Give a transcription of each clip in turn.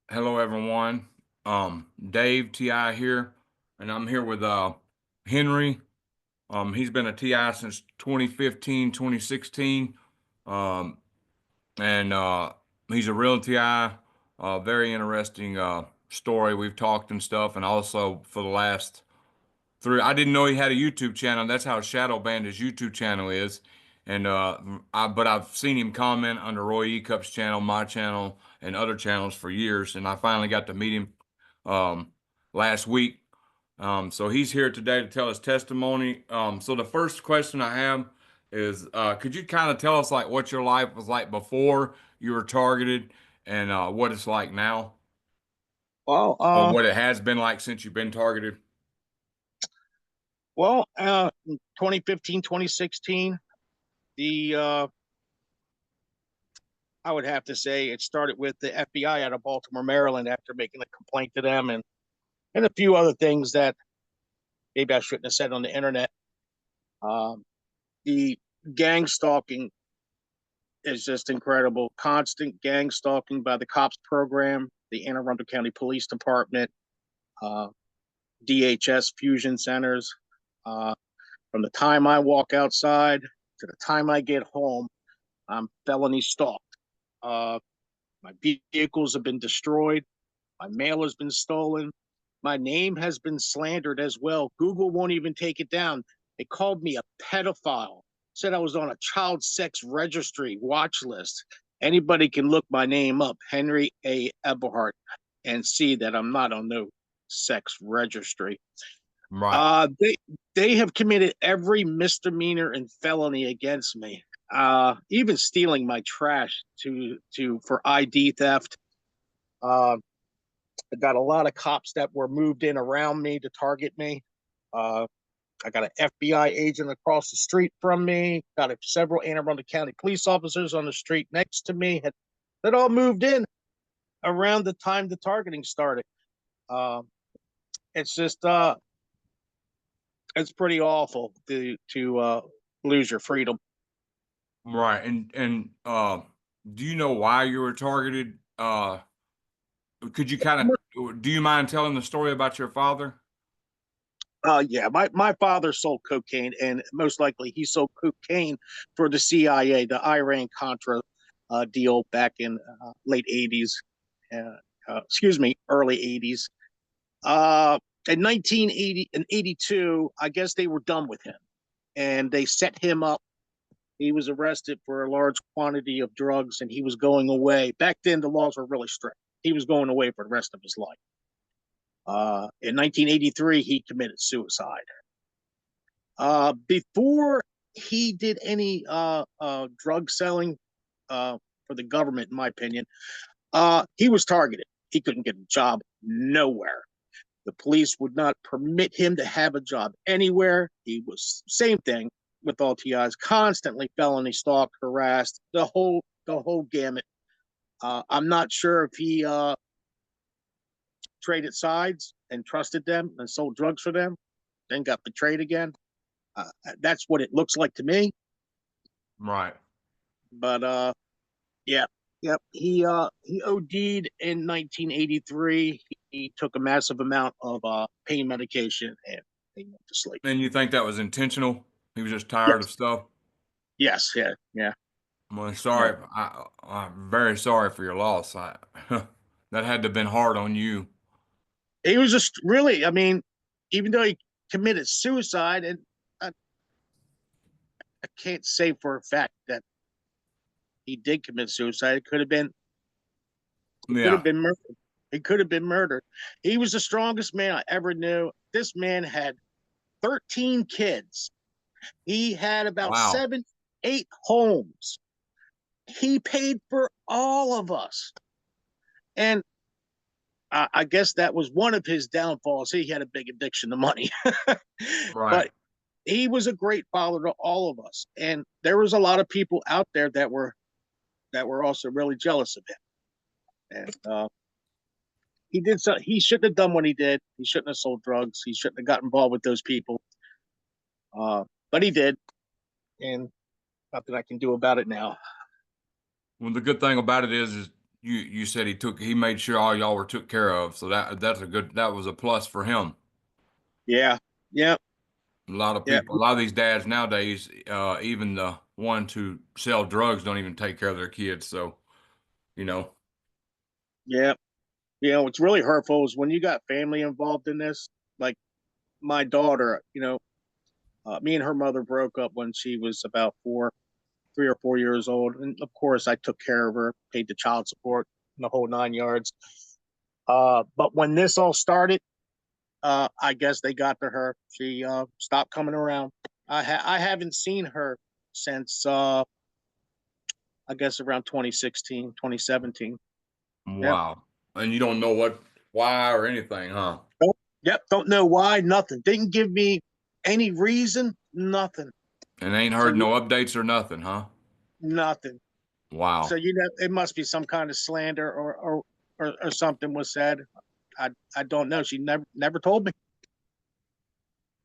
Hello, everyone. Dave TI here, and I'm here with Henry. He's been a TI since 2015, 2016, um, and he's a real TI. Very interesting story. We've talked and stuff, and also for the last three, I didn't know he had a YouTube channel. That's how Shadow Band his YouTube channel is. And but I've seen him comment under Roy E. Cup's channel, my channel, and other channels for years. And I finally got to meet him last week. So he's here today to tell his testimony. So the first question I have is, could you kind of tell us like what your life was like before you were targeted, and what it's like now, Well, or uh, what it has been like since you've been targeted? in 2015, 2016, the I would have to say it started with the FBI out of Baltimore, Maryland, after making a complaint to them, and a few other things that maybe I shouldn't have said on the internet. Um, the gang stalking is just incredible. Constant gang stalking by the cops program, the Anne Arundel County Police Department, uh, DHS fusion centers. Uh, from the time I walk outside to the time I get home, I'm felony stalked. Uh, my vehicles have been destroyed. My mail has been stolen. My name has been slandered as well. Google won't even take it down. They called me a pedophile, said I was on a child sex registry watch list. Anybody can look my name up, Henry A. Eberhardt, and see that I'm not on no sex registry. Right. They have committed every misdemeanor and felony against me. Even stealing my trash to for ID theft. Uh, I got a lot of cops that were moved in around me to target me. Uh, I got an FBI agent across the street from me. Got several Anne Arundel County police officers on the street next to me. That all moved in around the time the targeting started. Uh, it's just it's pretty awful to lose your freedom. Right. And do you know why you were targeted? Could you kind of do you mind telling the story about your father? Yeah, my father sold cocaine, and most likely he sold cocaine for the CIA, the Iran Contra deal back in late '80s, excuse me, early '80s. In 1980 and '82, I guess they were done with him, and they set him up. He was arrested for a large quantity of drugs, and he was going away. Back then, the laws were really strict. He was going away for the rest of his life. In 1983, he committed suicide. Before he did any drug selling for the government, in my opinion, he was targeted. He couldn't get a job nowhere. The police would not permit him to have a job anywhere. He was same thing with all TIs, constantly felony stalked, harassed, the whole gamut. I'm not sure if he traded sides and trusted them and sold drugs for them, then got betrayed again. Uh, that's what it looks like to me. Right. But yeah, yep. He OD'd in 1983. He took a massive amount of pain medication and he went to sleep. And you think that was intentional? He was just tired of Yes, stuff? yes, yeah, yeah. Well, Yeah. sorry. I'm very sorry for your loss. That had to have been hard on you. He was just really, I mean, even though he committed suicide, and I can't say for a fact that he did commit suicide. It could have Yeah. been murdered. It could have been murdered. He was the strongest man I ever knew. This man had 13 kids. He had about Wow. seven, eight homes. He paid for all of us. And I guess that was one of his downfalls. He had a big addiction to money. Right. But he was a great father to all of us. And there was a lot of people out there that were also really jealous of him. And he shouldn't have done what he did. He shouldn't have sold drugs. He shouldn't have got involved with those people. But he did. And nothing I can do about it now. Well, the good thing about it is you said he made sure all y'all were took care of. So that was a plus for him. Yeah. Yeah. A lot of Yeah. people, a lot of these dads nowadays, even the ones who sell drugs don't even take care of their kids. So, you know, Yeah. What's really hurtful is when you got family involved in this, like my daughter, me and her mother broke up when she was about 3 or 4 years old. And of course, I took care of her, paid the child support, and the whole 9 yards. But when this all started, I guess they got to her. She stopped coming around. I haven't seen her since I guess around 2016, 2017. Yep. wow. And you don't know why or anything, huh? Yep. Don't know why. Nothing. Didn't give me any reason. Nothing. And ain't So heard no updates or nothing, huh? nothing. So Wow. it must be some kind of slander or something was said. I don't know. She never told me.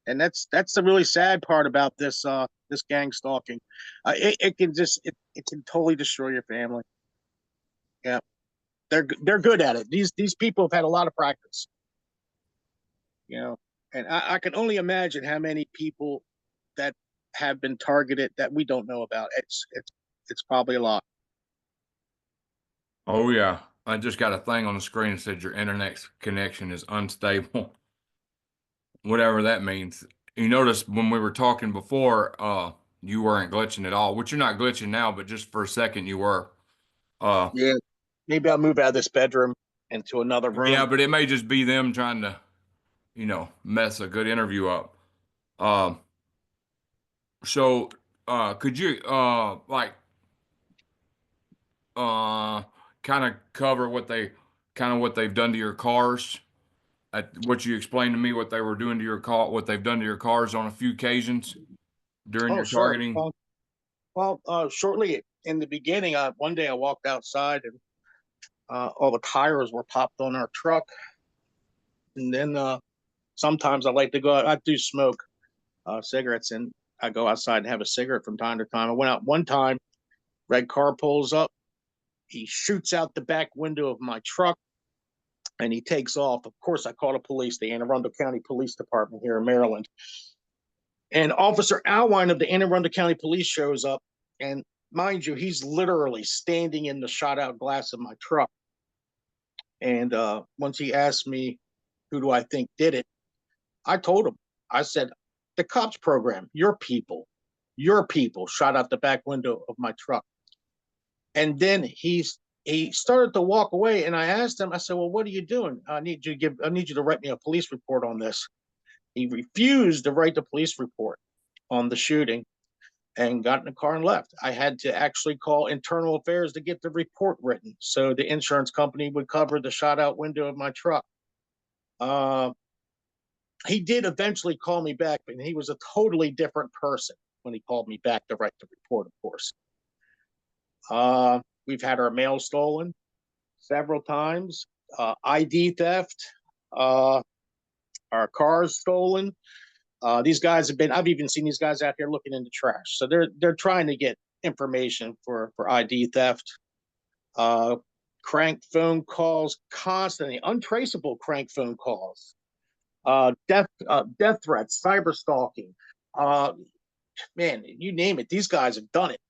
And that's the really sad part about this gang stalking. It can totally destroy your family. Yeah, they're good at it. These people have had a lot of practice. You know, and I can only imagine how many people that have been targeted that we don't know about. It's probably a lot. Oh yeah. I just got a thing on the screen that said your internet connection is unstable. Whatever that means. You notice when we were talking before, you weren't glitching at all, which you're not glitching now, but just for a second you were. Uh, Yeah, maybe I'll move out of this bedroom into another yeah, room. but it may just be them trying to, mess a good interview up. Um, so, could you, uh, kind of cover what they've done to your cars? What you explained to me, what they were doing to your car, what they've done to your cars on a few occasions during Oh, your sure. targeting. Shortly in the beginning, one day I walked outside and all the tires were popped on our truck. And then sometimes I like to go out. I do smoke cigarettes, and I go outside and have a cigarette from time to time. I went out one time, red car pulls up. He shoots out the back window of my truck and he takes off. Of course, I called the police, the Anne Arundel County Police Department here in Maryland. And Officer Alwine of the Anne Arundel County Police shows up. And mind you, he's literally standing in the shot out glass of my truck. And once he asked me, who do I think did it? I told him, I said, the cops program, your people shot out the back window of my truck. And then he started to walk away, and I asked him, I said, well, what are you doing? I need you to write me a police report on this. He refused to write the police report on the shooting and got in the car and left. I had to actually call internal affairs to get the report written so the insurance company would cover the shot out window of my truck. Uh, he did eventually call me back, but he was a totally different person when he called me back to write the report, of course. We've had our mail stolen several times, ID theft, our cars stolen. These guys have been, I've even seen these guys out here looking in the trash. So they're trying to get information for ID theft. Crank phone calls constantly, untraceable crank phone calls, death threats, cyber stalking. Man, you name it, these guys have done it.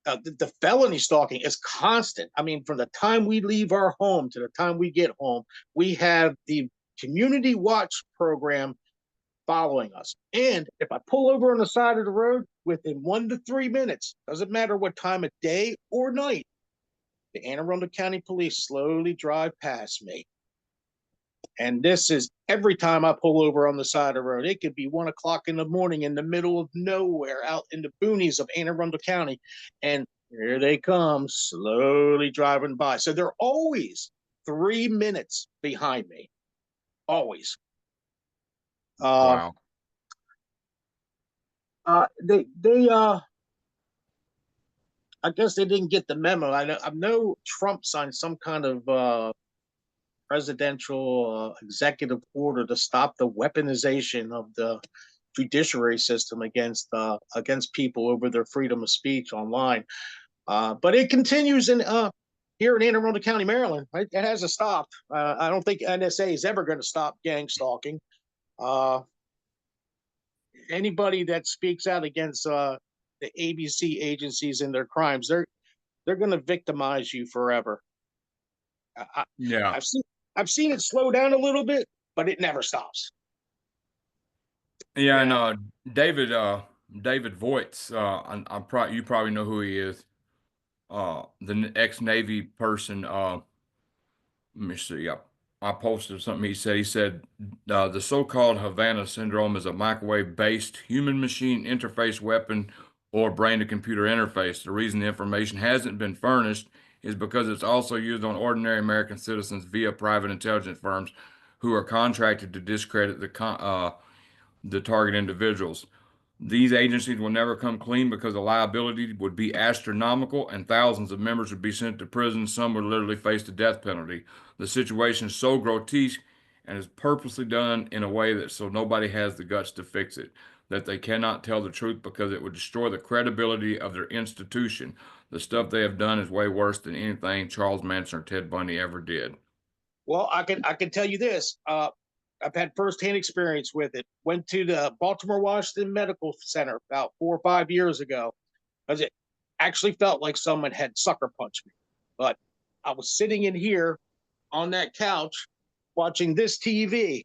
The felony stalking is constant. I mean, from the time we leave our home to the time we get home, we have the community watch program following us. And if I pull over on the side of the road within 1 to 3 minutes, doesn't matter what time of day or night, the Anne Arundel County Police slowly drive past me. And this is every time I pull over on the side of the road. It could be 1 o'clock in the morning in the middle of nowhere out in the boonies of Anne Arundel County. And here they come, slowly driving by. So they're always 3 minutes behind me. Always. Wow. They I guess they didn't get the memo. I know Trump signed some kind of presidential executive order to stop the weaponization of the judiciary system against people over their freedom of speech online. But it continues here in Anne Arundel County, Maryland. It hasn't stopped. I don't think NSA is ever going to stop gang stalking. Anybody that speaks out against the ABC agencies and their crimes, they're going to victimize you forever. Yeah. I've seen it slow down a little bit, but it never stops. Yeah, and Yeah. David Voits, you probably know who he is. The ex-Navy person. Let me see. I posted something he said. He said the so-called Havana syndrome is a microwave-based human-machine interface weapon or brain-to-computer interface. The reason the information hasn't been furnished is because it's also used on ordinary American citizens via private intelligence firms who are contracted to discredit the target individuals. These agencies will never come clean because the liability would be astronomical and thousands of members would be sent to prison. Some would literally face the death penalty. The situation is so grotesque and is purposely done in a way that so nobody has the guts to fix it, that they cannot tell the truth because it would destroy the credibility of their institution. The stuff they have done is way worse than anything Charles Manson or Ted Bundy ever did. Well, I can tell you this. I've had firsthand experience with it. Went to the Baltimore Washington Medical Center about 4 or 5 years ago, because it actually felt like someone had sucker punched me. But I was sitting in here on that couch watching this TV.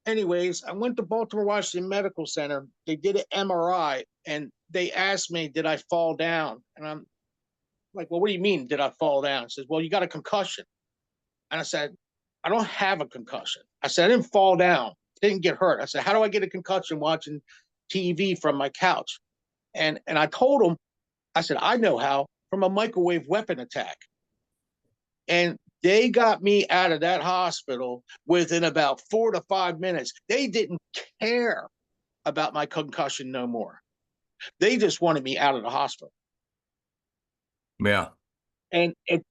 Anyways, I went to Baltimore Washington Medical Center. They did an MRI and they asked me, did I fall down? And I'm like, well, what do you mean, did I fall down? He says, well, you got a concussion. And I said, I don't have a concussion. I said, I didn't fall down, didn't get hurt. I said, how do I get a concussion watching TV from my couch? And I told him, I said, I know how, from a microwave weapon attack. And they got me out of that hospital within about 4 to 5 minutes. They didn't care about my concussion no more. They just wanted me out of the hospital. Yeah. And it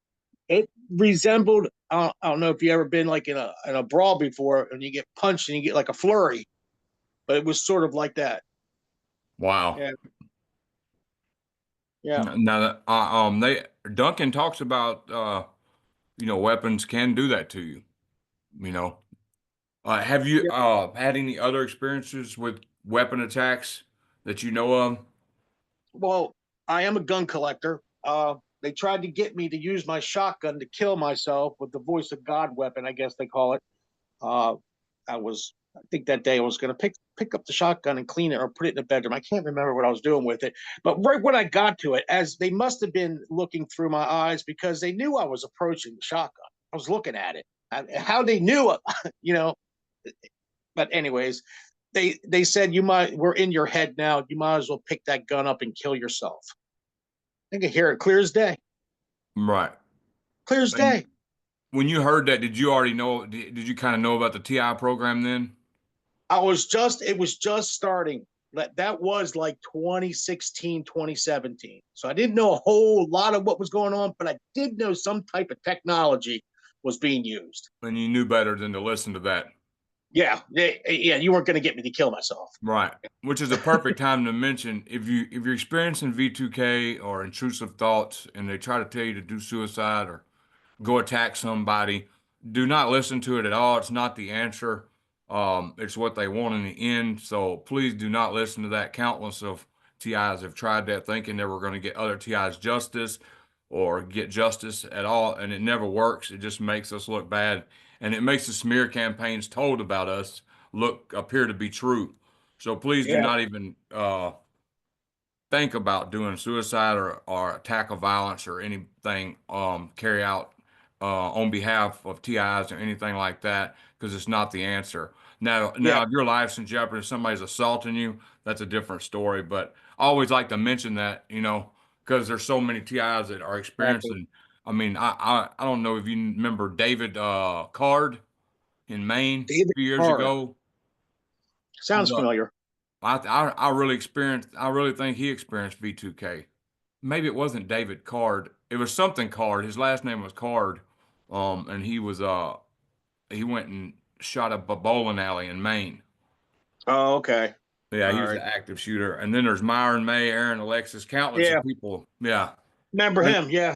resembled, I don't know if you ever been like in a brawl before and you get punched and you get like a flurry, but it was sort of like that. Wow. Yeah. Yeah. Now, Duncan talks about weapons can do that to you. You know, have you Yeah. had any other experiences with weapon attacks that you know of? Well, I am a gun collector. They tried to get me to use my shotgun to kill myself with the voice of God weapon, I guess they call it. Uh, I think that day I was going to pick up the shotgun and clean it or put it in the bedroom. I can't remember what I was doing with it. But right when I got to it, as they must have been looking through my eyes because they knew I was approaching the shotgun. I was looking at it. How they knew, you know. But anyways, they said we're in your head now. You might as well pick that gun up and kill yourself. I can hear it clear as day. Right. Clear as And day. when you heard that, did you already know? Did you kind of know about the TI program then? It was just starting. That was like 2016, 2017. So I didn't know a whole lot of what was going on, but I did know some type of technology was being used. And you knew better than to listen to that. Yeah. Yeah. You weren't going to get me to kill myself. Right. Which is a perfect time to mention if you're experiencing V2K or intrusive thoughts and they try to tell you to do suicide or go attack somebody, do not listen to it at all. It's not the answer. It's what they want in the end. So please do not listen to that. Countless of TIs have tried that thinking they were going to get other TIs justice or get justice at all, and it never works. It just makes us look bad, and it makes the smear campaigns told about us appear to be true. So please do Yeah. not even think about doing suicide or attack of violence or anything carry out on behalf of TIs or anything like that, because it's not the answer. Now, Yeah. if your life's in jeopardy, if somebody's assaulting you, that's a different story. But I always like to mention that, because there's so many TIs that are Exactly. experiencing. I mean, I don't know if you remember David Card in Maine David a few years Carr. ago. Sounds familiar. I really think he experienced V2K. Maybe it wasn't David Card. It was something Card. His last name was Card. And he went and shot up a bowling alley in Maine. Oh, okay. Yeah, he All was an right. active shooter. And then there's Myron May, Aaron Alexis, countless Yeah. of people. Yeah. Remember And him. Yeah.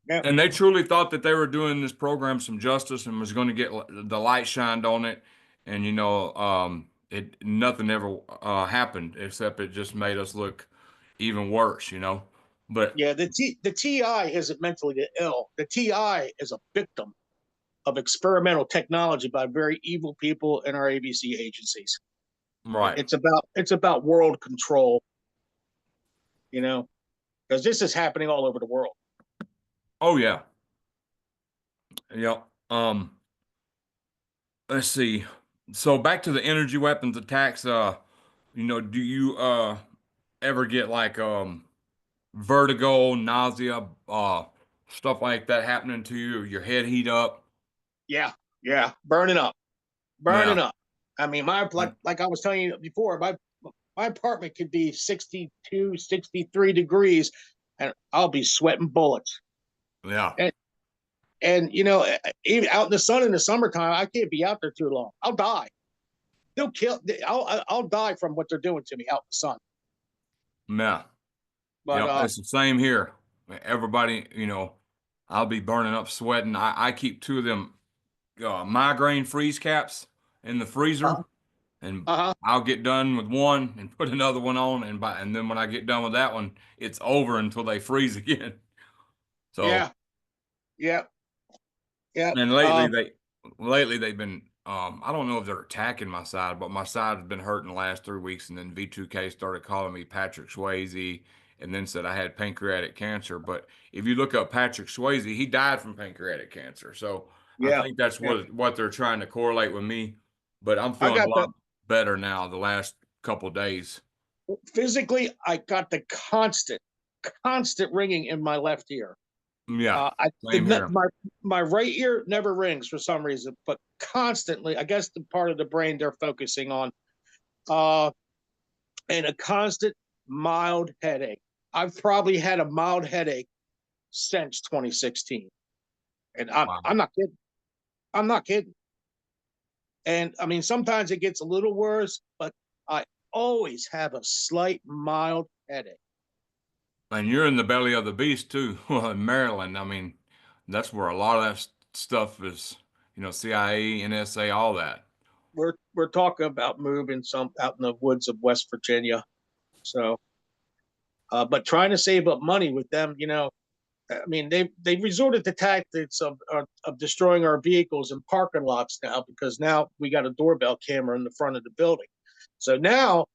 Yeah. And they truly thought that they were doing this program some justice and was going to get the light shined on it. And, it nothing ever happened except it just made us look even worse, But Yeah, the TI isn't mentally ill. The TI is a victim of experimental technology by very evil people in our ABC agencies. right. It's about world control, you know, because this is happening all over the world. Oh yeah. Yep. Let's see. So back to the energy weapons attacks, do you ever get like vertigo, nausea, stuff like that happening to you, or your head heat up? Yeah, yeah, burning Yeah. up. I mean, like I was telling you before, my apartment could be 62, 63 degrees, and I'll be sweating bullets. Yeah. And even out in the sun in the summertime, I can't be out there too long. I'll die. They'll kill. I'll die from what they're doing to me out in the sun. Yeah. But Yep. It's the same here. Everybody, I'll be burning up, sweating. I keep two of them migraine freeze caps in the freezer, and uh-huh. I'll get done with one and put another one on, and then when I get done with that one, it's over until they freeze again. So, Yeah, yeah, yeah. and lately they've been I don't know if they're attacking my side, but my side has been hurting the last 3 weeks, and then V2K started calling me Patrick Swayze, and then said I had pancreatic cancer. But if you look up Patrick Swayze, he died from pancreatic cancer. So I Yeah, think that's yeah. what they're trying to correlate with me. But I'm I feeling a got the lot better now the last couple of days. physically. I got the constant ringing in my left ear. Yeah, I same here. my right ear never rings for some reason, but constantly. I guess the part of the brain they're focusing on. Uh, and a constant mild headache. I've probably had a mild headache since 2016, and I'm Wow. not kidding. I'm not kidding. And I mean, sometimes it gets a little worse, but I always have a slight mild headache. And you're in the belly of the beast too, well, in Maryland. I mean, that's where a lot of that stuff is, CIA, NSA, all that. We're talking about moving some out in the woods of West Virginia. So, but trying to save up money with them, I mean, they resorted to tactics of destroying our vehicles in parking lots now because now we got a doorbell camera in the front of the building. So now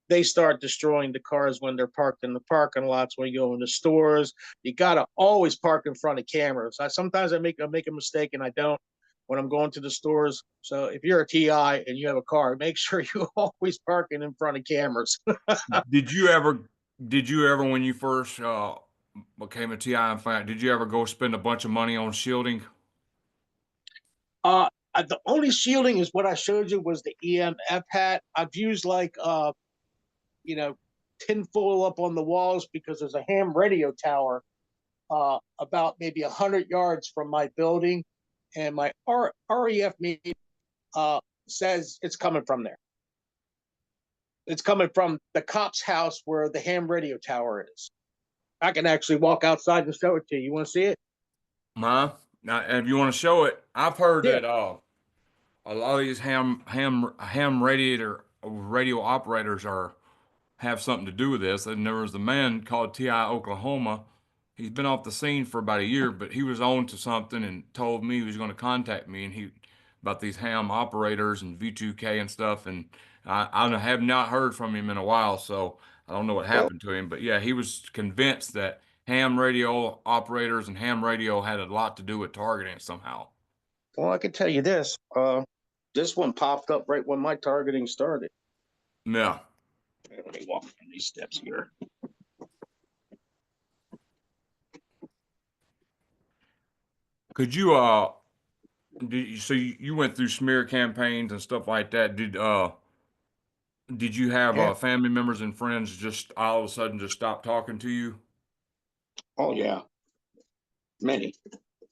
they start destroying the cars when they're parked in the parking lots. When you go in the stores, you got to always park in front of cameras. Sometimes I make a mistake and I don't when I'm going to the stores. So if you're a TI and you have a car, make sure you always parking in front of cameras. Did you ever, when you first became a TI fan, did you ever go spend a bunch of money on shielding? uh, the only shielding is what I showed you was the EMF hat. I've used you know, tinfoil up on the walls because there's a ham radio tower about maybe 100 yards from my building, and my REF meter says it's coming from there. It's coming from the cop's house where the ham radio tower is. I can actually walk outside and show it to you. You want to see it? Huh? Now, if you want to show it, I've heard Yeah. that a lot of these ham radio operators have something to do with this. And there was a man called T.I. Oklahoma. He's been off the scene for about a year, but he was on to something and told me he was going to contact me and he about these ham operators and V2K and stuff. And I have not heard from him in a while, so I don't know what Well, happened to him. But yeah, he was convinced that ham radio operators and ham radio had a lot to do with targeting it somehow. I can tell you this. This one popped up right when my targeting started. Yeah. Let me walk down these steps here. Could you so you went through smear campaigns and stuff like that. Did you have Yeah. family members and friends just all of a sudden just stop talking to you? Oh yeah. Many.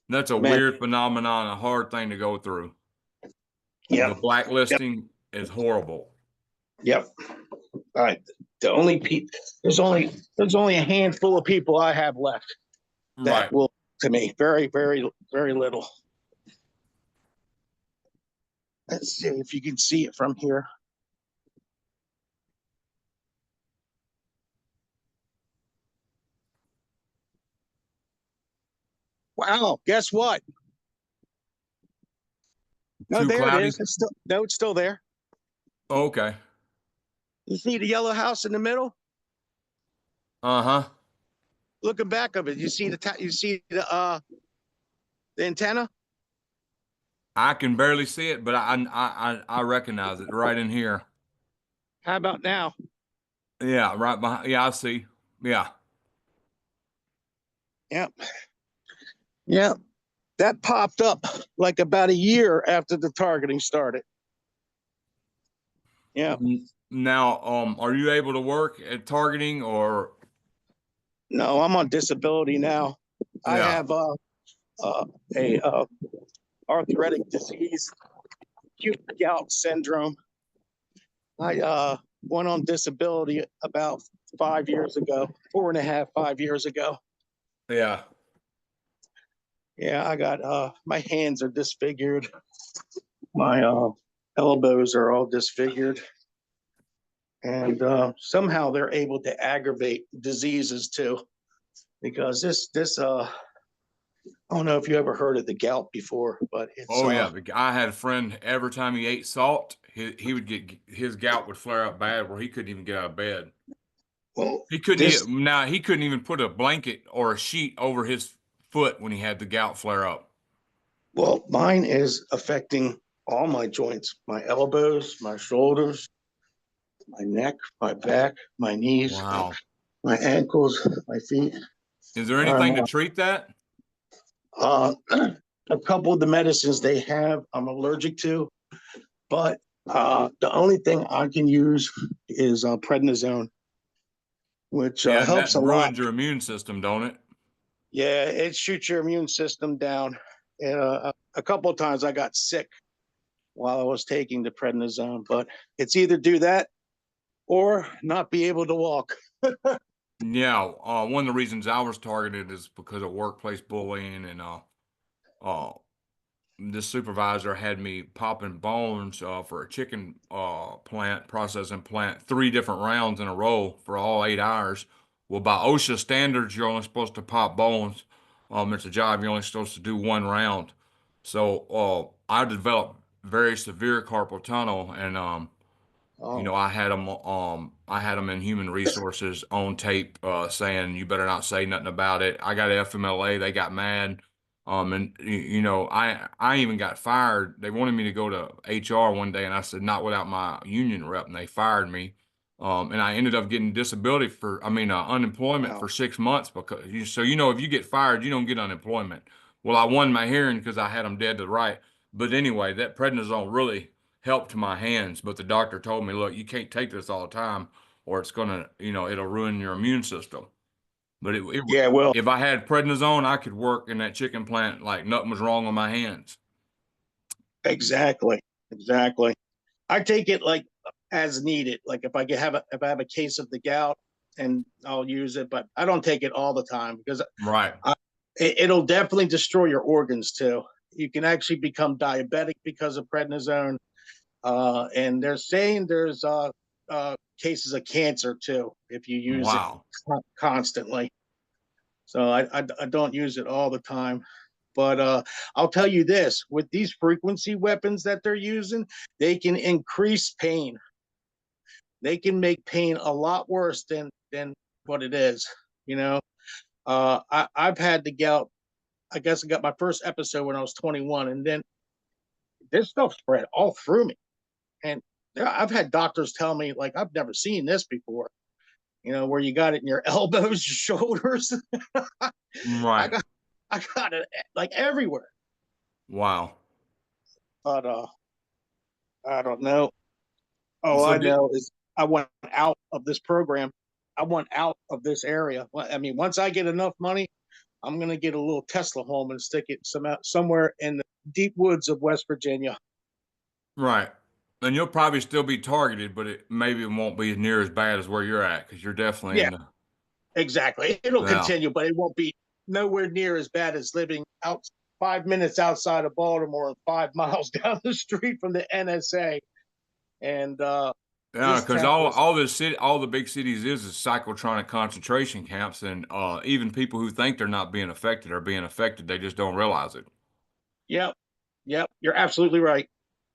That's a Many. weird phenomenon, a hard thing to go through. The Yep. Yep. blacklisting is horrible. Yep. All right. The only people there's only a handful of people I have left that Right. to me. Very, very, very little. Let's see if you can see it from here. Wow, guess what? No, Too there it cloudy? is. It's still there. Okay. You see the yellow house in the middle? Uh-huh. Looking back of it, you see the antenna? I can barely see it, but I recognize it right in here. How about now? Yeah, right behind. Yeah, I see. Yeah. Yep. Yep. That popped up like about a year after the targeting started. Yeah. Now, are you able to work at targeting or? No, I'm on disability now. I Yeah. have a arthritic disease, acute gout syndrome. I went on disability about 5 years ago, 4.5, 5 years ago. Yeah. Yeah, I got my hands are disfigured. My elbows are all disfigured. And somehow they're able to aggravate diseases too. Because I don't know if you ever heard of the gout before, but it's Oh yeah. I had a friend, every time he ate salt, he would get, his gout would flare up bad where he couldn't even get out of bed. well He couldn't this now he couldn't even put a blanket or a sheet over his foot when he had the gout flare up. well mine is affecting all my joints, my elbows, my shoulders, my neck, my back, my knees, Wow. my ankles, my feet. Is there anything to Uh, treat that? uh, a couple of the medicines they have, I'm allergic to, but the only thing I can use is prednisone, which Yeah, and helps that a lot. ruins your immune system, don't it? Yeah, it shoots your immune system down. And a couple of times I got sick while I was taking the prednisone, but it's either do that or not be able to walk. Yeah, one of the reasons I was targeted is because of workplace bullying, and uh, this supervisor had me popping bones for a chicken plant, processing plant, 3 different rounds in a row for all 8 hours. Well, by OSHA standards, you're only supposed to pop bones. It's a job you're only supposed to do 1 round. So I developed very severe carpal tunnel, and Oh, I had them in human resources on tape, saying you better not say nothing about it. I got FMLA. They got mad. And I even got fired. They wanted me to go to HR one day, and I said, not without my union rep, and they fired me. And I ended up getting unemployment wow. for 6 months because if you get fired, you don't get unemployment. Well, I won my hearing because I had them dead to right. But anyway, that prednisone really helped my hands, but the doctor told me, look, you can't take this all the time or it's gonna, it'll ruin your immune system. But Yeah, well, if I had prednisone, I could work in that chicken plant like nothing was wrong with my hands. exactly. Exactly. I take it like as needed. Like if I have a case of the gout and I'll use it, but I don't take it all the time because Right. it'll definitely destroy your organs too. You can actually become diabetic because of prednisone. And they're saying there's cases of cancer too if you use it Wow. constantly. So I don't use it all the time. But I'll tell you this, with these frequency weapons that they're using, they can increase pain. They can make pain a lot worse than what it is. You know, I've had the gout. I guess I got my first episode when I was 21, and then this stuff spread all through me. And I've had doctors tell me like I've never seen this before. You know, where you got it in your elbows, your shoulders. I Right. got I got it like everywhere. Wow. But I don't know. All So I did, know is I want out of this program. I want out of this area. I mean, once I get enough money, I'm gonna get a little Tesla home and stick it somewhere in the deep woods of West Virginia. right. And you'll probably still be targeted, but maybe it won't be near as bad as where you're at because you're definitely Yeah, in the, exactly. It'll yeah. continue, but it won't be nowhere near as bad as living out 5 minutes outside of Baltimore and 5 miles down the street from the NSA. And Yeah, this because town was, all the big cities is psychotronic concentration camps, and even people who think they're not being affected are being affected. They just don't realize it. yep, yep. You're absolutely right.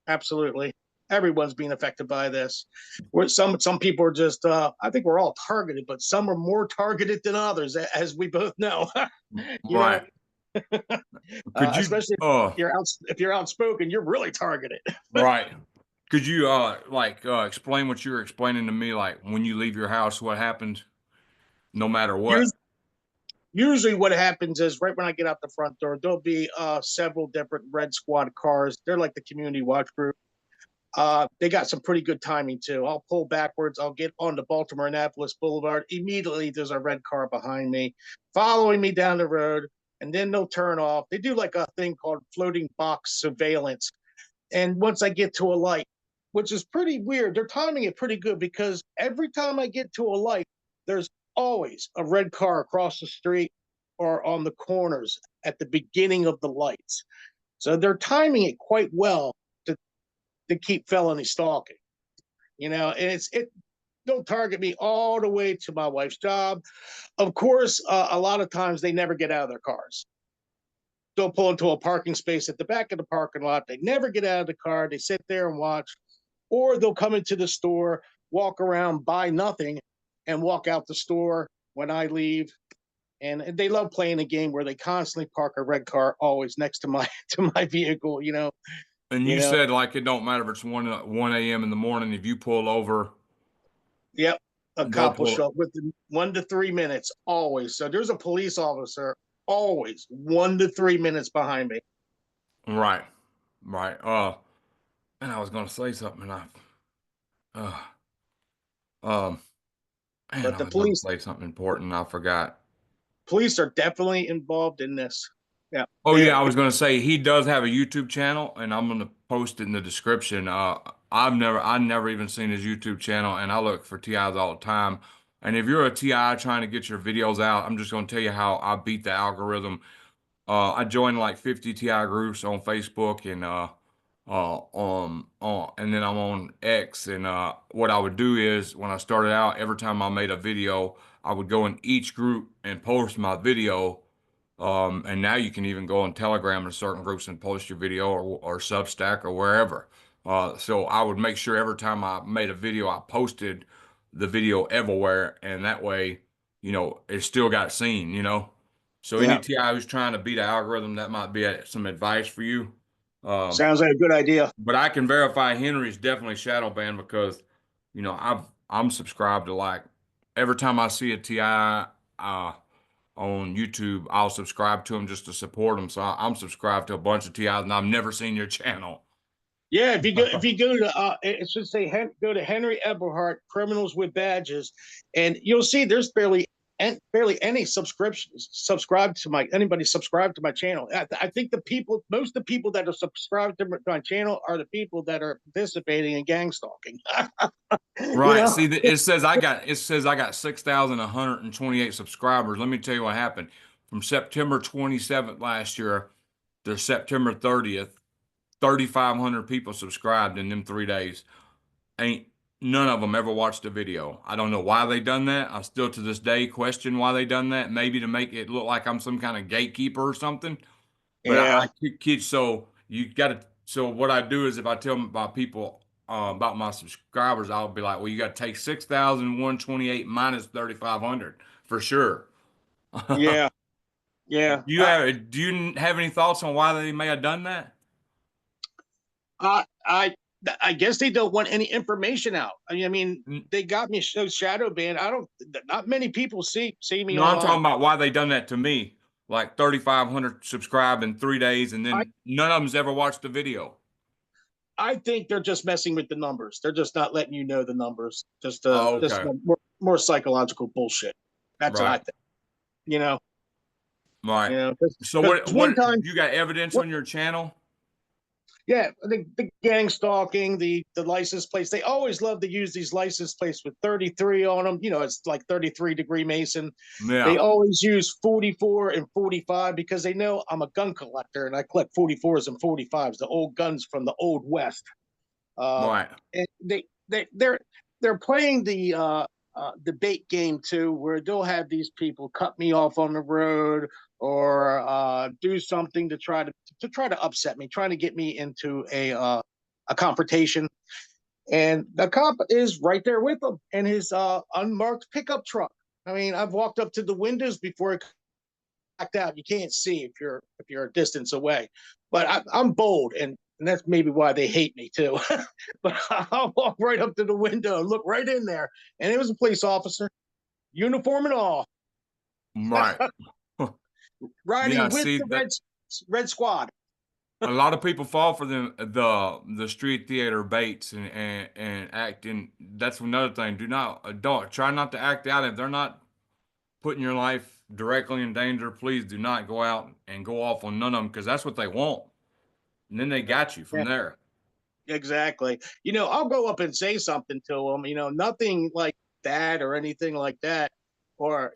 Absolutely. Everyone's being affected by this. Where some people are just I think we're all targeted, but some are more targeted than others, as we both know. you know, Right. Could you especially if you're outspoken, you're really targeted. right. Could you explain what you were explaining to me, like when you leave your house, what happens no matter what? Usually what happens is right when I get out the front door, there'll be several different red squad cars. They're like the community watch group. They got some pretty good timing too. I'll pull backwards. I'll get onto Baltimore Annapolis Boulevard. Immediately, there's a red car behind me, following me down the road, and then they'll turn off. They do like a thing called floating box surveillance. And once I get to a light, which is pretty weird, they're timing it pretty good because every time I get to a light, there's always a red car across the street or on the corners at the beginning of the lights. So they're timing it quite well to keep felony stalking, and don't target me all the way to my wife's job. Of course, a lot of times they never get out of their cars. They'll pull into a parking space at the back of the parking lot. They never get out of the car. They sit there and watch, or they'll come into the store, walk around, buy nothing, and walk out the store when I leave. And they love playing a game where they constantly park a red car always next to my to my vehicle. And You you know. said like it don't matter if it's 1 a.m. in the morning. If you pull over, Yep. A they'll cop will pull. show up within 1 to 3 minutes, always. So there's a police officer always 1 to 3 minutes behind me. Right, right. And I was gonna say something, and uh, um, man, But I the was gonna police say something important. I forgot. police are definitely involved in this. Yeah. Oh They yeah, I was gonna say he does have a YouTube channel, and I'm gonna post it in the description. I never even seen his YouTube channel, and I look for TIs all the time. And if you're a TI trying to get your videos out, I'm just gonna tell you how I beat the algorithm. I joined like 50 TI groups on Facebook and then I'm on X. And what I would do is when I started out, every time I made a video, I would go in each group and post my video. And now you can even go on Telegram in certain groups and post your video or Substack or wherever. So I would make sure every time I made a video, I posted the video everywhere, and that way, it still got seen. So any Yeah. TI who's trying to beat an algorithm, that might be some advice for you. Um, Sounds like a good idea. but I can verify Henry's definitely shadow banned because, I'm subscribed to like every time I see a TI on YouTube, I'll subscribe to him just to support him. So I'm subscribed to a bunch of TIs, and I've never seen your channel. Yeah, if you go to it should say go to Henry Eberhardt Criminals with Badges, and you'll see there's barely any subscribed to my channel. I think most of the people that are subscribed to my channel are the people that are participating in gang stalking. you Right. know, See, it says I got 6,128 subscribers. Let me tell you what happened. From September 27th last year to September 30th, 3,500 people subscribed in them 3 days. Ain't none of them ever watched a video. I don't know why they done that. I still to this day question why they done that. Maybe to make it look like I'm some kind of gatekeeper or something. But I yeah, keep so you got to. So what I do is if I tell about people about my subscribers, I'll be like, well, you got to take 6,128 minus 3,500 for sure. yeah, yeah. Do you have any thoughts on why they may have done that? I, I I guess they don't want any information out. I mean, N- they got me so shadow banned. I don't. Not many people see me No, I'm online. talking about why they done that to me. Like 3,500 subscribed in 3 days, and I then none of them's ever watched the video. I think they're just messing with the numbers. They're just not letting you know the numbers. Oh, Just okay. more psychological bullshit. That's what I Right. think. You know, Right. So because what one time, you got evidence what on your channel? Yeah, the gang stalking, the license plates. They always love to use these license plates with 33 on them. You know, it's like 33-degree Mason. They Yeah. always use 44 and 45 because they know I'm a gun collector and I collect 44s and 45s, the old guns from the old West. Um, Right. and they're playing the bait game too, where they'll have these people cut me off on the road or do something to try to upset me, trying to get me into a confrontation. And the cop is right there with them in his unmarked pickup truck. I mean, I've walked up to the windows before it blacked out. You can't see if you're a distance away, but I'm bold, and that's maybe why they hate me too. But I'll walk right up to the window and look right in there, and it was a police officer, uniform and all, Right. Yeah, riding with see the that red squad. a lot of people fall for them the street theater baits and acting. That's another thing. Do not don't try not to act out if they're not putting your life directly in danger. Please do not go out and go off on none of them because that's what they want. And then they got you from Yeah, there. exactly. You know, I'll go up and say something to them. You know, nothing like that or anything like that. Or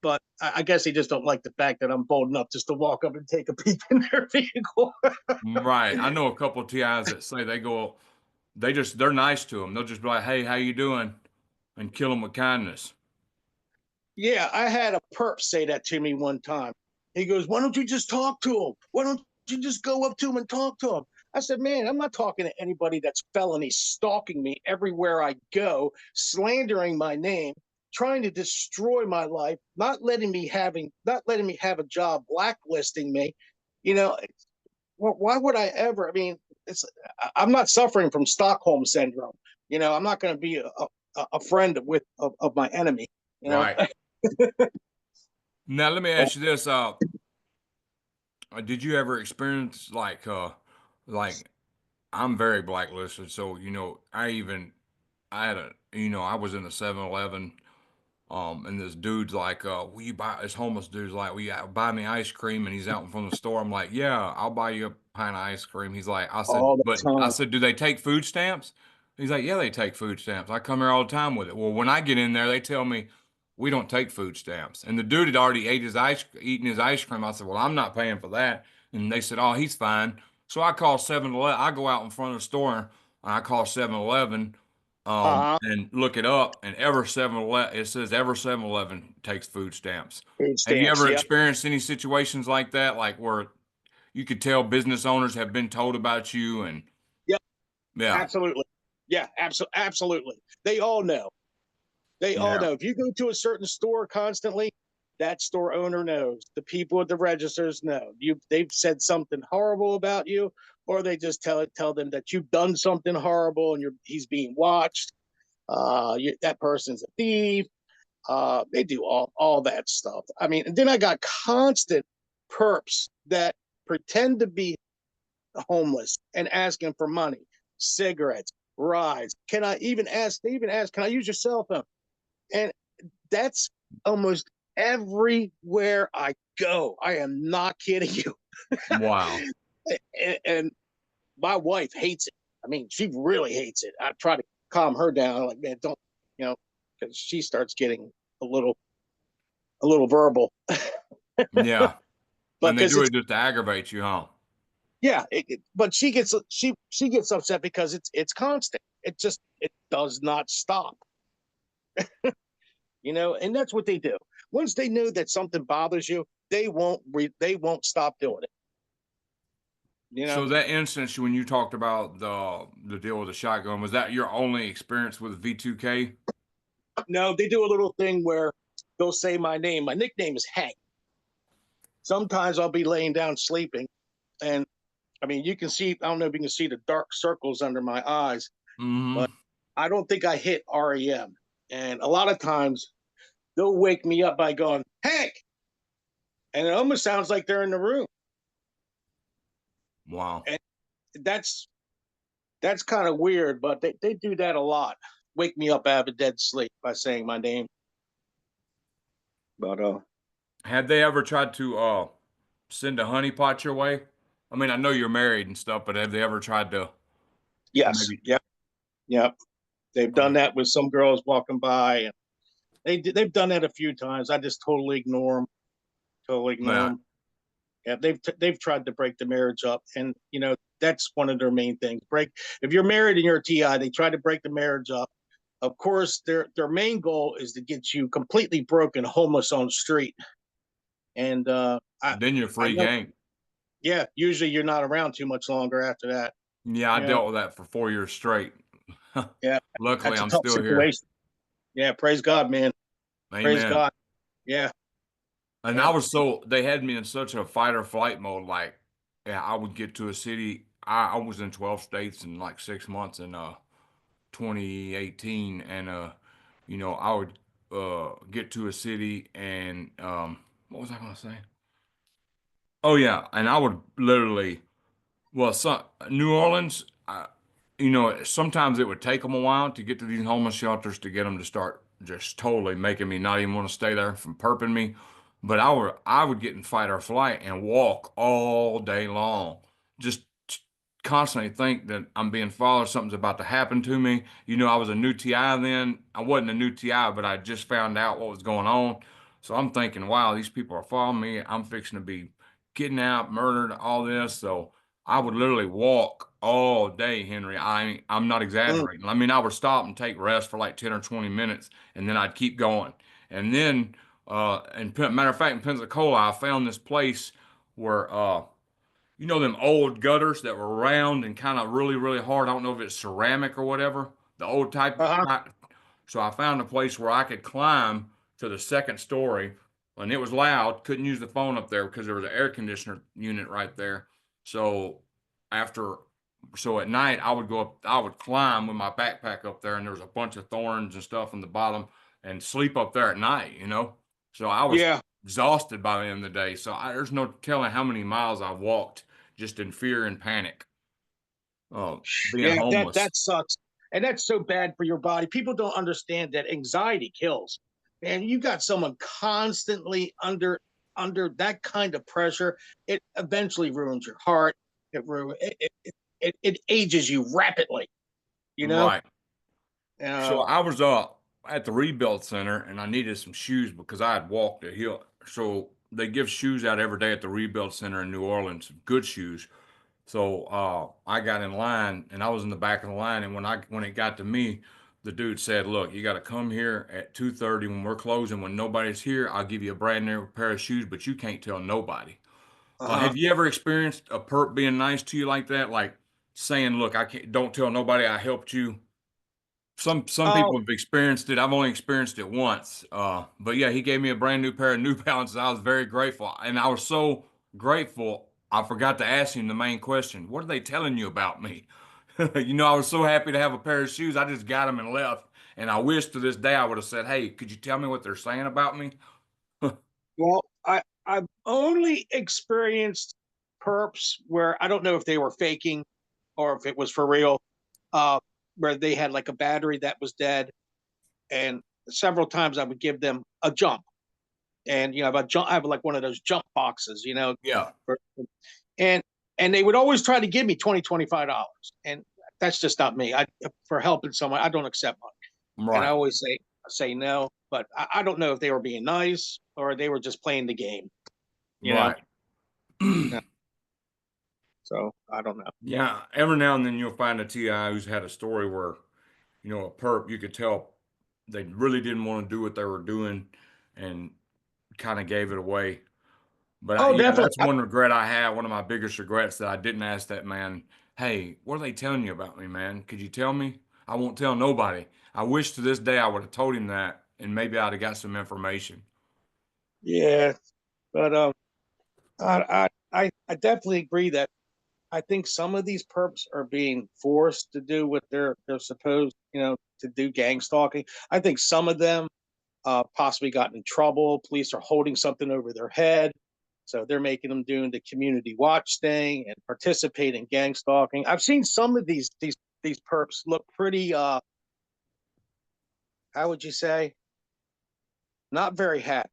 but I guess they just don't like the fact that I'm bold enough just to walk up and take a peek in their vehicle. Right. I know a couple of TIs that say they're nice to them. They'll just be like, "Hey, how you doing?" and kill them with kindness. Yeah, I had a perp say that to me one time. He goes, "Why don't you just talk to him? Why don't you just go up to him and talk to him?" I said, "Man, I'm not talking to anybody that's felony stalking me everywhere I go, slandering my name, trying to destroy my life, not letting me have a job, blacklisting me. You know, why would I ever? I mean, I'm not suffering from Stockholm syndrome. You know, I'm not going to be a friend of my enemy. You know." Right. Now let me ask you this: did you ever experience like I'm very blacklisted, so I had I was in the 7-Eleven. And this dude's like, will you buy this homeless dude's like, will you buy me ice cream? And he's out in front of the store. I'm like, yeah, I'll buy you a pint of ice cream. He's like, All the I time. said, do they take food stamps? He's like, yeah, they take food stamps. I come here all the time with it. Well, when I get in there, they tell me we don't take food stamps. And the dude had already eaten his ice cream. I said, well, I'm not paying for that. And they said, oh, he's fine. So I call 7-Eleven. I go out in front of the store and I call 7-Eleven Uh-huh. and look it up, and it says ever 7-Eleven takes food stamps. Food Have you stamps. ever Yep. experienced any situations like that, like where you could tell business owners have been told about you and Yep. yeah, Absolutely. Yeah. Absolutely. They all know. They all yeah, know. If you go to a certain store constantly, that store owner knows. The people at the registers know. They've said something horrible about you, or they just tell them that you've done something horrible and he's being watched. That person's a thief. They do all that stuff. I mean, and then I got constant perps that pretend to be homeless and asking for money, cigarettes, rides. Can I even ask? They even ask, "Can I use your cell phone?" And that's almost everywhere I go. I am not kidding you. wow, And my wife hates it. I mean, she really hates it. I try to calm her down. I'm like, man, don't, you know, because she starts getting a little, a little verbal. yeah, But and they because do it's it just to aggravate you, huh? yeah, but she gets upset because it's constant. It does not stop. You know, and that's what they do. Once they know that something bothers you, they won't stop doing it. You know, So that instance when you talked about the deal with the shotgun, was that your only experience with V2K? no, they do a little thing where they'll say my name. My nickname is Hank. Sometimes I'll be laying down sleeping, and I mean, you can see. I don't know if you can see the dark circles under my eyes, Mm-hmm. but I don't think I hit REM. And a lot of times they'll wake me up by going, Hank, and it almost sounds like they're in the room. Wow. And that's that's kind of weird, but they do that a lot. Wake me up out of a dead sleep by saying my name. But Have they ever tried to send a honeypot your way? I mean, I know you're married and stuff, but have they ever tried to Yes. maybe? Yep. Yep. They've done Okay. that with some girls walking by, and they've done that a few times. I just totally ignore them. Totally ignore Yeah. them. Yeah, they've tried to break the marriage up, and that's one of their main things. Break If you're married and you're a TI, they try to break the marriage up. Of course, their main goal is to get you completely broken, homeless on the street. And Then you're I free know, game. yeah, usually you're not around too much longer after that. Yeah, I You know, dealt with that for 4 years straight. yeah, Luckily, that's a I'm tough still here. situation. Yeah, praise God, man. Praise Amen. God. Yeah, And yeah. they had me in such a fight or flight mode. Like, yeah, I would get to a city. I was in 12 states in like 6 months in 2018. And, I would get to a city and, what was I going to say? Oh, yeah. And I would literally, well, New Orleans, sometimes it would take them a while to get to these homeless shelters to get them to start just totally making me not even want to stay there from perping me. But I would get in fight or flight and walk all day long, just constantly think that I'm being followed, something's about to happen to me. I was a new TI then. I wasn't a new TI, but I just found out what was going on. So I'm thinking, wow, these people are following me. I'm fixing to be kidnapped, murdered, all this. So I would literally walk all day, Henry. I'm not Mm, exaggerating. I mean, I would stop and take rest for like 10 or 20 minutes, and then I'd keep going. And then, matter of fact, in Pensacola, I found this place where, them old gutters that were round and kind of really, really hard. I don't know if it's ceramic or whatever, the old type. uh-huh. So I found a place where I could climb to the second story, and it was loud. Couldn't use the phone up there because there was an air conditioner unit right there. So after, so at night I would go up, I would climb with my backpack up there, and there was a bunch of thorns and stuff on the bottom, and sleep up there at night. So I was Yeah, exhausted by the end of the day. So there's no telling how many miles I walked just in fear and panic, being yeah. That homeless. that sucks, and that's so bad for your body. People don't understand that anxiety kills, and you got someone constantly under that kind of pressure. It eventually ruins your heart. It ages you rapidly. You know. Right. So Uh, I was at the rebuild center and I needed some shoes because I had walked a hill. So they give shoes out every day at the rebuild center in New Orleans, good shoes. So I got in line and I was in the back of the line, and when it got to me, the dude said, "Look, you got to come here at 2:30 when we're closing. When nobody's here, I'll give you a brand new pair of shoes, but you can't tell nobody." uh-huh. Have you ever experienced a perp being nice to you like that? Like saying, "Look, I can't, don't tell nobody I helped you." Some Oh, people have experienced it. I've only experienced it once. But yeah, he gave me a brand new pair of New Balances. I was very grateful, and I was so grateful. I forgot to ask him the main question: what are they telling you about me? I was so happy to have a pair of shoes. I just got them and left. And I wish to this day I would have said, "Hey, could you tell me what they're saying about me?" well, I've only experienced perps where I don't know if they were faking or if it was for real. Uh, where they had like a battery that was dead, and several times I would give them a jump, and I have like one of those jump boxes, Yeah, for, and they would always try to give me $20-$25, and that's just not me. I For helping someone, I don't accept money, and I right, always say no. But I don't know if they were being nice or they were just playing the game, you know. right. Yeah, so I don't know. Yeah, every now and then you'll find a TI who's had a story where, a perp, you could tell they really didn't want to do what they were doing and kind of gave it away. But Oh, yeah, definitely. that's one regret I have. One of my biggest regrets that I didn't ask that man, "Hey, what are they telling you about me, man? Could you tell me? I won't tell nobody." I wish to this day I would have told him that, and maybe I'd have got some information. Yeah, but I definitely agree that I think some of these perps are being forced to do what they're supposed, to do, gang stalking. I think some of them possibly got in trouble. Police are holding something over their head, so they're making them doing the community watch thing and participate in gang stalking. I've seen some of these perps look pretty. How would you say? Not very happy.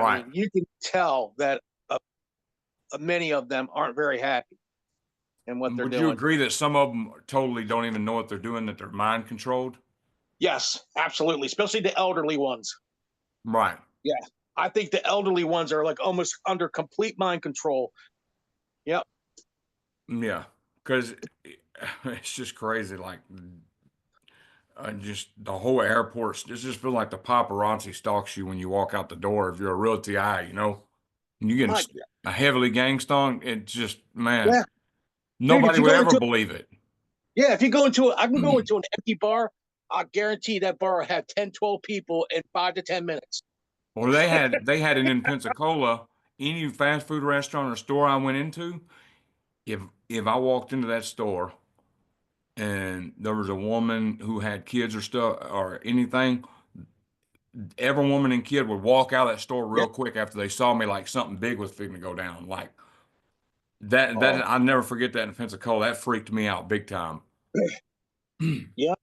I Right. mean, you can tell that a, many of them aren't very happy in what they're Would you doing. agree that some of them totally don't even know what they're doing, that they're mind controlled? Yes, absolutely, especially the elderly ones. Right. Yeah, I think the elderly ones are like almost under complete mind control. Yep. Yeah. Because it's just crazy. Like, just the whole airport, it just feels like the paparazzi stalks you when you walk out the door if you're a real TI, you know? And you get My, a heavily gang stalked, it's just, man, yeah, dude, if nobody you would go ever into believe it. yeah, if you go into I can go into an empty bar. I guarantee that bar had 10, 12 people in 5 to 10 minutes. Well, they had it in Pensacola. Any fast food restaurant or store I went into, if if I walked into that store and there was a woman who had kids or stuff or anything, every woman and kid would walk out of that store real Yep. quick after they saw me, like something big was fitting to go down. Like that Oh, I'll never forget that in Pensacola. That freaked me out big time. yeah.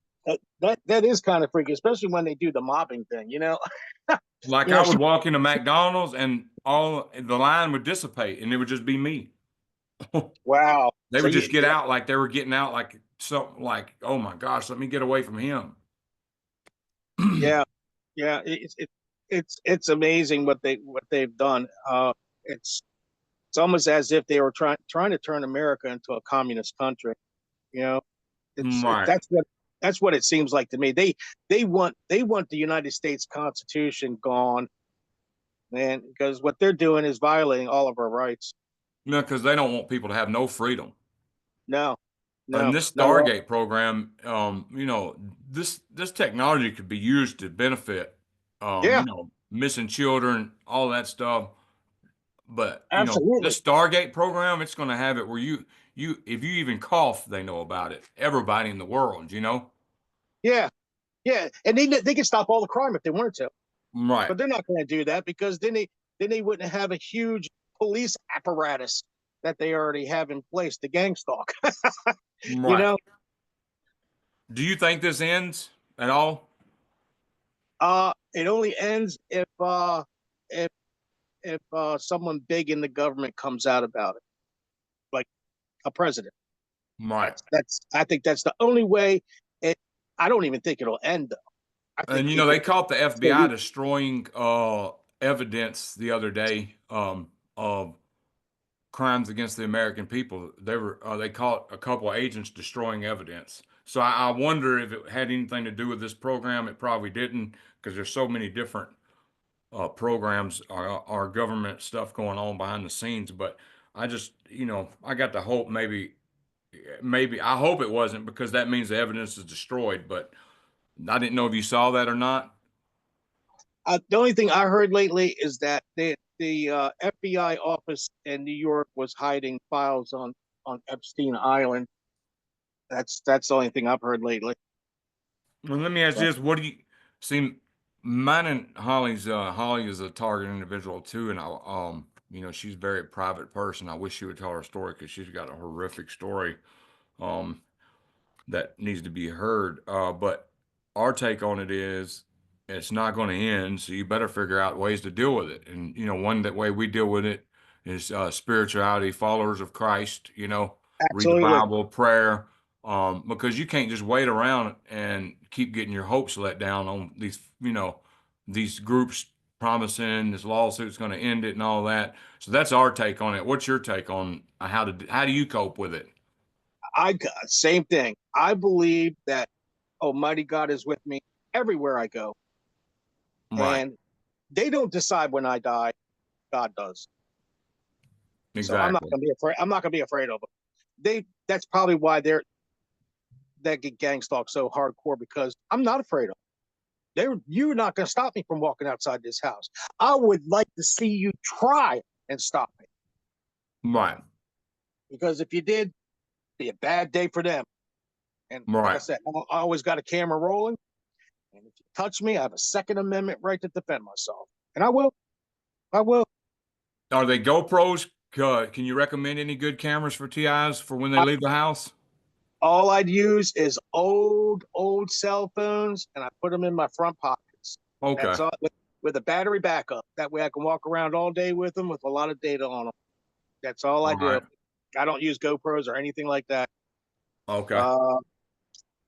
That is kind of freaky, especially when they do the mobbing thing. Like You I know. would walk into McDonald's and all the line would dissipate and it would just be me. Wow. They So would you, just get out like they were getting out like something like, oh my gosh, let me get away from him. yeah, yeah. It's amazing what they've done. It's it's almost as if they were trying to turn America into a communist country. You know, Right. that's what it seems like to me. They want the United States Constitution gone, man, because what they're doing is violating all of our rights. No, because they don't want people to have no freedom. No, And no, this no. Well, Stargate program, this technology could be used to benefit, yeah, missing children, all that stuff. But absolutely. this Stargate program, it's going to have it where if you even cough, they know about it. Everybody in the world, you know. Yeah, yeah, and they can stop all the crime if they wanted to, Right, but they're not going to do that because then they wouldn't have a huge police apparatus that they already have in place to gang stalk. you right. know, Do you think this ends at all? it only ends if someone big in the government comes out about it, like a president. Right. That's I think that's the only way. It. I don't even think it'll end though. I think And it they could caught the stay. FBI destroying evidence the other day of crimes against the American people. They caught a couple of agents destroying evidence. So I wonder if it had anything to do with this program. It probably didn't because there's so many different programs or government stuff going on behind the scenes. But I just, I got to hope maybe I hope it wasn't because that means the evidence is destroyed. But I didn't know if you saw that or not. The only thing I heard lately is that the FBI office in New York was hiding files on Epstein Island. That's the only thing I've heard lately. Well, let me ask you But this: what do you see? Mine and Holly is a target individual too, and she's a very private person. I wish she would tell her story because she's got a horrific story, um, that needs to be heard. But our take on it is it's not going to end, so you better figure out ways to deal with it. And one that way we deal with it is spirituality, followers of Christ. Read the absolutely, Bible, prayer, because you can't just wait around and keep getting your hopes let down on these groups promising this lawsuit's going to end it and all that. So that's our take on it. What's your take on how do you cope with it? I same thing. I believe that Almighty God is with me everywhere I go, Right. and they don't decide when I die. God does. So I'm not Exactly. gonna be afraid. I'm not gonna be afraid of them. That's probably why that get gang stalked so hardcore because I'm not afraid of them. You're not gonna stop me from walking outside this house. I would like to see you try and stop me Right. because if you did, it'd be a bad day for them. And like I Right. said, I always got a camera rolling. And if you touch me, I have a Second Amendment right to defend myself. And I will. I will. Are they GoPros? Can you recommend any good cameras for TIs for when they I, leave the house? all I'd use is old cell phones, and I put them in my front pockets. Okay. That's all with a battery backup. That way I can walk around all day with them with a lot of data on them. That's all I All do. right. I don't use GoPros or anything like that. Okay. Uh,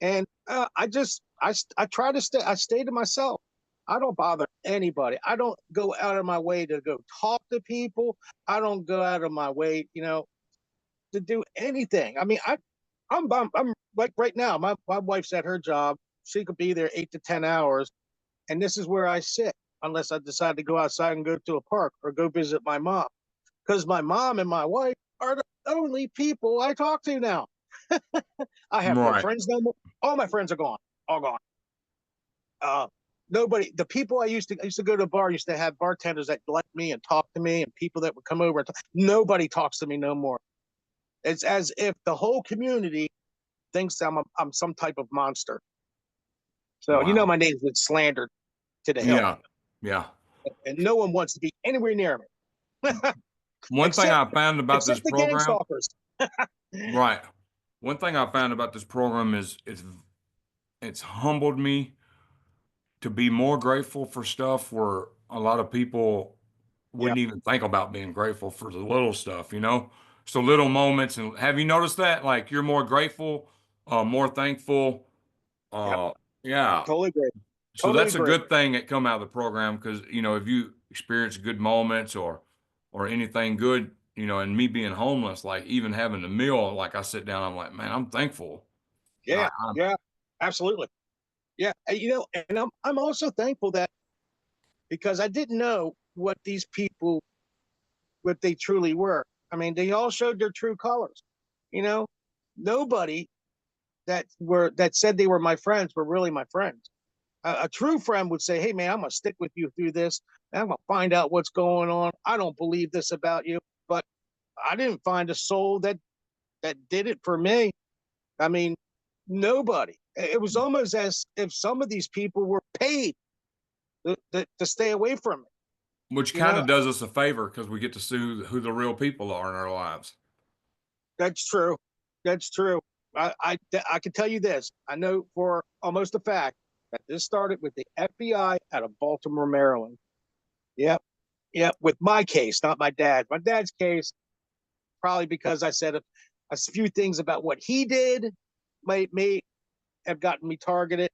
and I try to stay to myself. I don't bother anybody. I don't go out of my way to go talk to people. I don't go out of my way, to do anything. I mean, I'm like right now, my wife's at her job. She could be there 8 to 10 hours, and this is where I sit unless I decide to go outside and go to a park or go visit my mom. Because my mom and my wife are the only people I talk to now. I have no Right. friends no more. All my friends are gone, all gone. Uh, Nobody. The people I used to go to a bar. Used to have bartenders that liked me and talk to me, and people that would come over. Nobody talks to me no more. It's as if the whole community thinks I'm some type of monster. So Wow. my name's been slandered to the hilt, Yeah. Yeah. and no one wants to be anywhere near me, One thing except I found about this the gang program, stalkers. right. One thing I found about this program is it's humbled me to be more grateful for stuff where a lot of people Yeah, wouldn't even think about being grateful for the little stuff, you know? So little moments. And have you noticed that? Like you're more grateful, more thankful. yep, Uh, yeah. totally agree. So Totally that's a agree. good thing that come out of the program because, if you experience good moments or anything good, and me being homeless, like even having a meal, like I sit down, I'm like, man, I'm thankful. Yeah, I'm yeah, absolutely. Yeah, and I'm also thankful that because I didn't know what these people what they truly were. I mean, they all showed their true colors. You know, Nobody that said they were my friends were really my friends. A true friend would say, "Hey, man, I'm gonna stick with you through this. And I'm gonna find out what's going on. I don't believe this about you, but I didn't find a soul that did it for me. I mean, nobody. It was almost as if some of these people were paid to stay away from me. which You kind know, of does us a favor because we get to see who the real people are in our lives. that's true. That's true. I can tell you this. I know for almost a fact that this started with the FBI out of Baltimore, Maryland. Yep, yep. With my case, not my dad. My dad's case, probably because I said a few things about what he did, may have gotten me targeted,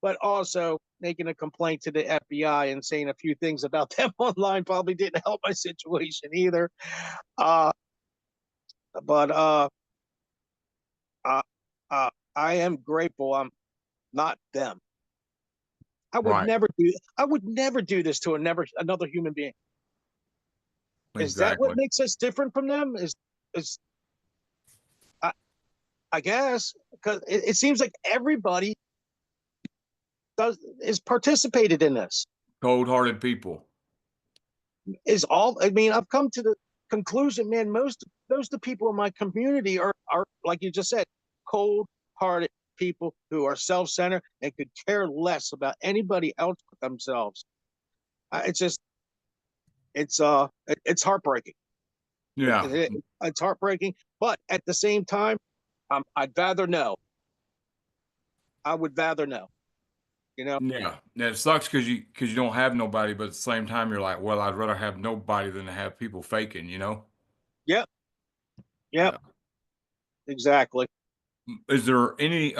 but also making a complaint to the FBI and saying a few things about them online probably didn't help my situation either. Uh, but uh, I am grateful I'm not them. Right. I would never do this to another human being. Is that what Exactly. makes us different from them? Is I, I guess because it seems like everybody is participated in this. Cold-hearted people. Is all I mean, I've come to the conclusion, man, most of the people in my community are like you just said, cold hearted people who are self-centered and could care less about anybody else but themselves. It's just it's heartbreaking. Yeah. It's heartbreaking, but at the same time, I'd rather know. I would rather know. You know? Yeah. Yeah, it sucks because you don't have nobody, but at the same time you're like, well, I'd rather have nobody than to have people faking, you know? Yep. Yep. Yeah. Exactly. Is there any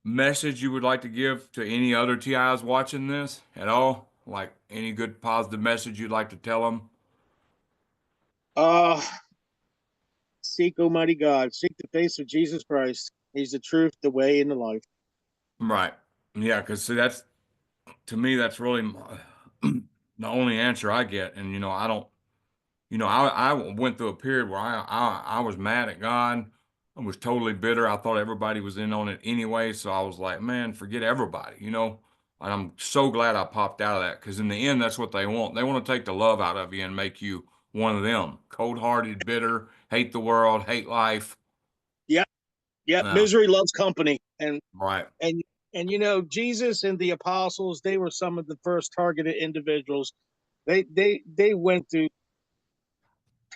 message you would like to give to any other TIs watching this at all? Like any good positive message you'd like to tell them? Uh, Seek Almighty God. Seek the face of Jesus Christ. He's the truth, the way, and the life. Right. Yeah, because see, that's to me, that's really the only answer I get. And I don't. I went through a period where I was mad at God. I was totally bitter. I thought everybody was in on it anyway. So I was like, man, forget everybody, And I'm so glad I popped out of that because in the end, that's what they want. They want to take the love out of you and make you one of them. Cold-hearted, bitter, hate the world, hate life. Yep. Yep. Yeah, Misery loves company. right. And Jesus and the apostles, they were some of the first targeted individuals. They went through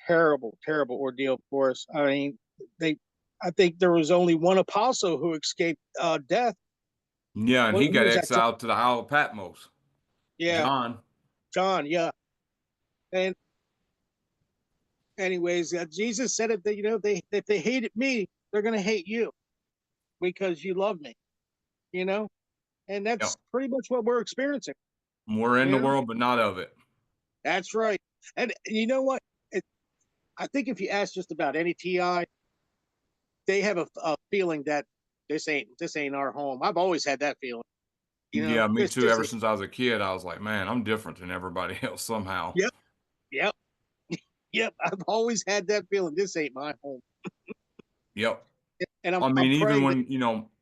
terrible, terrible ordeal for us. I mean, they I think there was only one apostle who escaped death. Yeah, and he Who got was that? exiled to the Isle of Patmos. Yeah, John. John. Yeah, and anyways, Jesus said it that, if they hated me, they're going to hate you because you love me, you know, and Yep. that's pretty much what we're experiencing. We're in You the know, world, but not of it. that's right. And you know what? I think if you ask just about any TI, they have a feeling that this ain't our home. I've always had that feeling. Yeah, me This too. this Ever is since I was a kid, I was like, man, I'm different than everybody else somehow. yep, yep, yep. I've always had that feeling. This ain't my home, Yep. and I'm I I'm mean, even praying that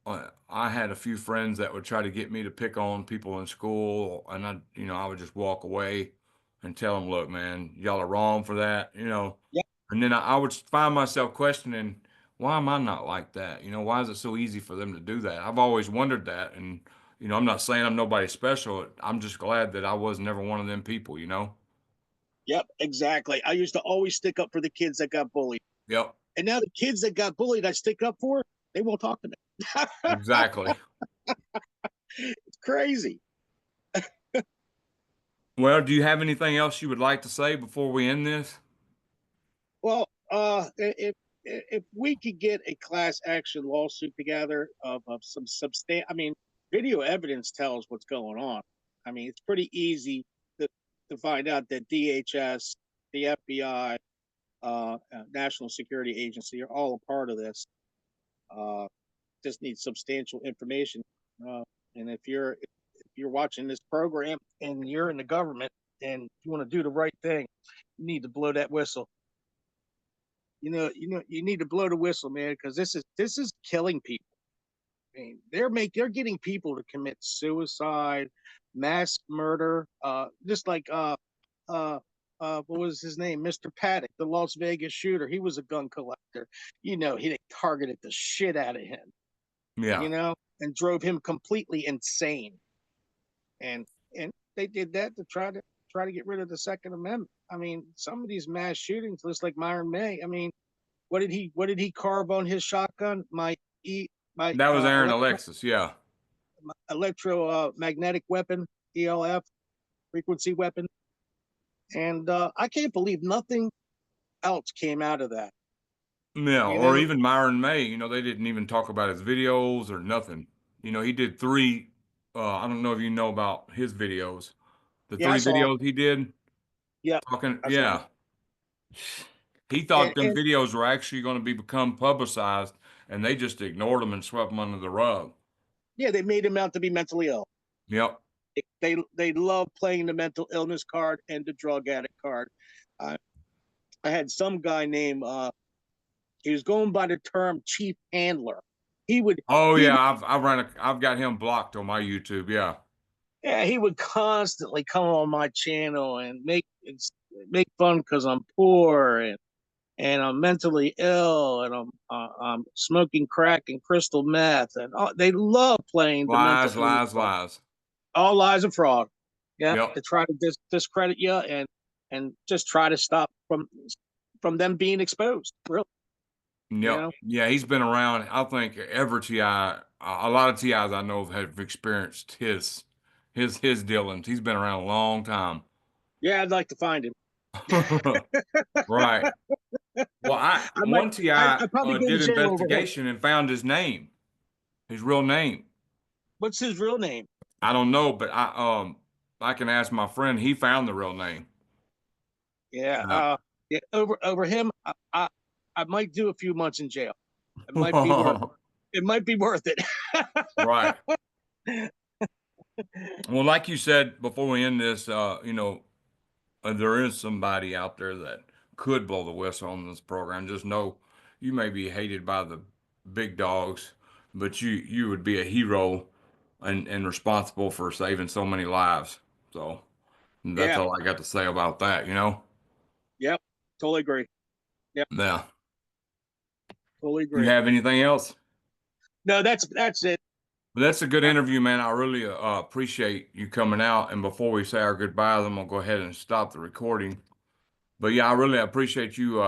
when, I had a few friends that would try to get me to pick on people in school, and I would just walk away and tell them, look, man, y'all are wrong for that. yep, And then I would find myself questioning, why am I not like that? Why is it so easy for them to do that? I've always wondered that. And, I'm not saying I'm nobody special. I'm just glad that I was never one of them people. yep, exactly. I used to always stick up for the kids that got bullied, Yep, and now the kids that got bullied, I stick up for, they won't talk to me. exactly. It's crazy. Well, do you have anything else you would like to say before we end this? Well, if we could get a class action lawsuit together of some I mean, video evidence tells what's going on. I mean, it's pretty easy to to find out that DHS, the FBI, National Security Agency are all a part of this. Uh, just need substantial information. Uh, and if you're watching this program and you're in the government and you want to do the right thing, you need to blow that whistle. You need to blow the whistle, man, because this is killing people. I mean, they're getting people to commit suicide, mass murder, just like what was his name, Mr. Paddock, the Las Vegas shooter. He was a gun collector. He targeted the shit out of him. Yeah. And drove him completely insane. And they did that to try to get rid of the Second Amendment. I mean, some of these mass shootings, just like Myron May. I mean, what did he carve on his shotgun? My That was Aaron Alexis. Yeah. electromagnetic weapon, ELF frequency weapon, and I can't believe nothing else came out of that. Yeah. You Or know, even Myron May, they didn't even talk about his videos or nothing. He did three, I don't know if you know about his videos. The yeah, I three saw. videos he did Yeah, talking, I saw. yeah. He And thought them and videos were actually going to become publicized, and they just ignored them and swept them under the rug. yeah, they made him out to be mentally ill. Yep. They love playing the mental illness card and the drug addict card. I I had some guy named he was going by the term chief handler. He would Oh he yeah, would I've got him blocked on my YouTube. Yeah. yeah, he would constantly come on my channel and make fun because I'm poor and I'm mentally ill and I'm smoking crack and crystal meth and they love playing the mental Lies, illness lies, card. lies. All lies and fraud. Yeah, Yep. to try to discredit you and just try to stop from them being exposed. Really, you Yep. know. Yeah, he's been around. I think every TI, a lot of TIs I know have experienced his dealings. He's been around a long time. Yeah, I'd like to find him. Right. Well, I might. one TI I'd probably go to did jail over him. investigation and found his real name. What's his real name? I don't know, but I can ask my friend. He found the real name. Yeah, Uh, yeah. Over him, I might do a few months in jail. It might be worth. It might be worth it. right. Well, like you said before we end this, there is somebody out there that could blow the whistle on this program. Just know you may be hated by the big dogs, but you would be a hero and responsible for saving so many lives. So that's Yeah. all I got to say about that. Yep. Totally agree. Yep. Yeah. Totally You agree. have anything else? No, that's it. Well, that's a good interview, man. I really appreciate you coming out. And before we say our goodbyes, I'm gonna go ahead and stop the recording. But yeah, I really appreciate you